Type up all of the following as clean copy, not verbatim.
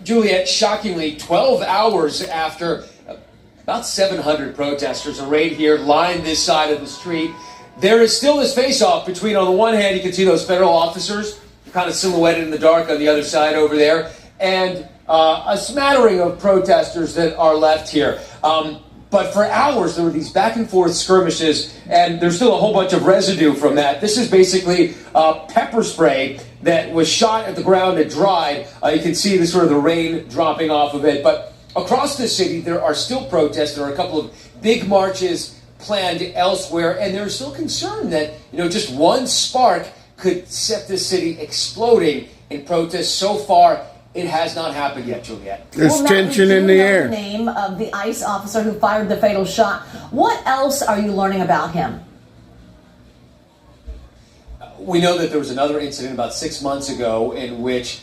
Juliet, shockingly, 12 hours after about 700 protesters arrayed here lined this side of the street, there is still this face-off between, on the one hand, you can see those federal officers kind of silhouetted in the dark on the other side over there, and a smattering of protesters that are left here. But for hours, there were these back-and-forth skirmishes, and there's still a whole bunch of residue from that. This is basically pepper spray that was shot at the ground and dried. You can see the rain dropping off of it. But across the city, there are still protests. There are a couple of big marches planned elsewhere, and there's still concern that just one spark could set this city exploding in protests. So far, it has not happened yet, Juliet. There's tension in the air. The name of the ICE officer who fired the fatal shot. What else are you learning about him? We know that there was another incident about 6 months ago in which,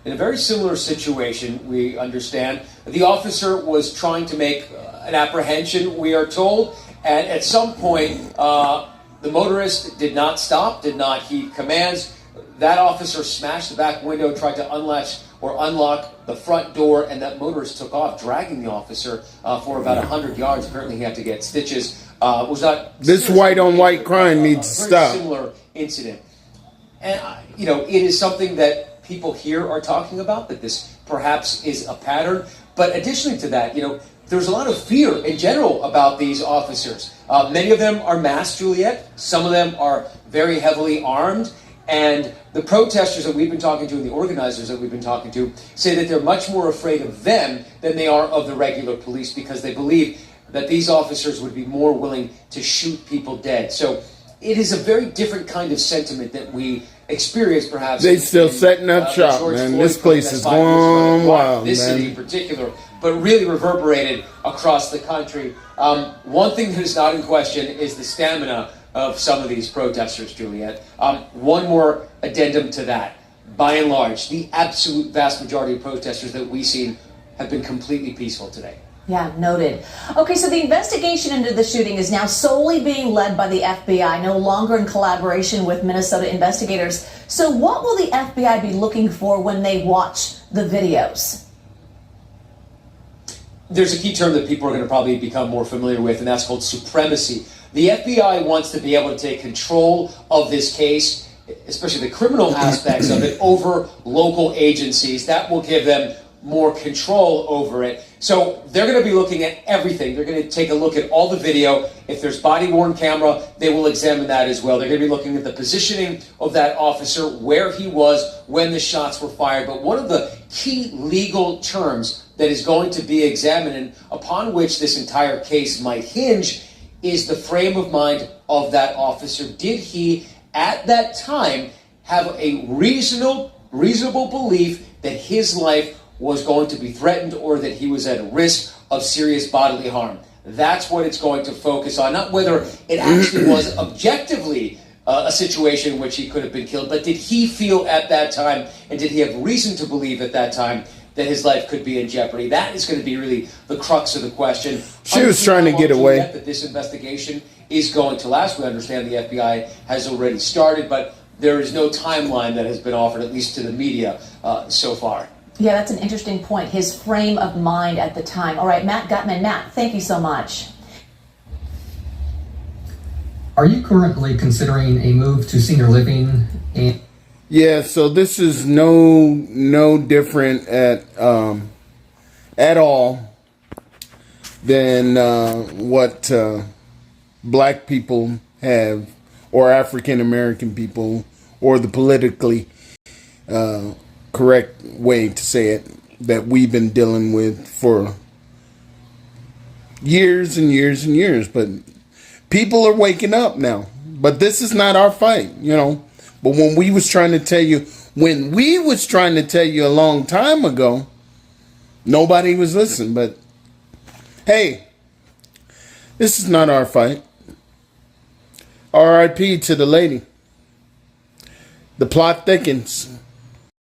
in a very similar situation, we understand, the officer was trying to make an apprehension, we are told, and at some point, the motorist did not stop, did not heed commands. That officer smashed the back window, tried to unlock the front door, and that motorist took off, dragging the officer for about 100 yards. Apparently, he had to get stitches. Was not this white-on-white crime needs to stop. Similar incident, and it is something that people here are talking about, that this perhaps is a pattern. But additionally to that, there's a lot of fear in general about these officers. Many of them are masked, Juliet. Some of them are very heavily armed. And the protesters that we've been talking to and the organizers that we've been talking to say that they're much more afraid of them than they are of the regular police, because they believe that these officers would be more willing to shoot people dead. So it is a very different kind of sentiment that we experience, perhaps. They still setting up shop, man. This place is going wild, this man. city in particular, but really reverberated across the country. One thing that is not in question is the stamina of some of these protesters, Juliet. One more addendum to that. By and large, the absolute vast majority of protesters that we've seen have been completely peaceful today. Yeah, noted. Okay, so the investigation into the shooting is now solely being led by the FBI, no longer in collaboration with Minnesota investigators. So what will the FBI be looking for when they watch the videos? There's a key term that people are going to probably become more familiar with, and that's called supremacy. The FBI wants to be able to take control of this case, especially the criminal aspects of it, over local agencies. That will give them more control over it. So they're going to be looking at everything. They're going to take a look at all the video. If there's body-worn camera, they will examine that as well. They're going to be looking at the positioning of that officer, where he was when the shots were fired. But one of the key legal terms that is going to be examined, and upon which this entire case might hinge, is the frame of mind of that officer. Did he, at that time, have a reasonable belief that his life was going to be threatened, or that he was at risk of serious bodily harm? That's what it's going to focus on, not whether it actually was objectively a situation in which he could have been killed, but did he feel at that time, and did he have reason to believe at that time, that his life could be in jeopardy? That is going to be really the crux of the question. She was trying to get away. That this investigation is going to last. We understand the FBI has already started, but there is no timeline that has been offered, at least to the media, so far. Yeah, that's an interesting point. His frame of mind at the time. All right, Matt Gutman. Matt, thank you so much. Are you currently considering a move to senior living? Yeah, so this is no different at all than what black people have, or African American people, or the politically correct way to say it, that we've been dealing with for years and years and years. But people are waking up now. But this is not our fight, But when we was trying to tell you a long time ago, nobody was listening. But hey, this is not our fight. R.I.P. to the lady. The plot thickens.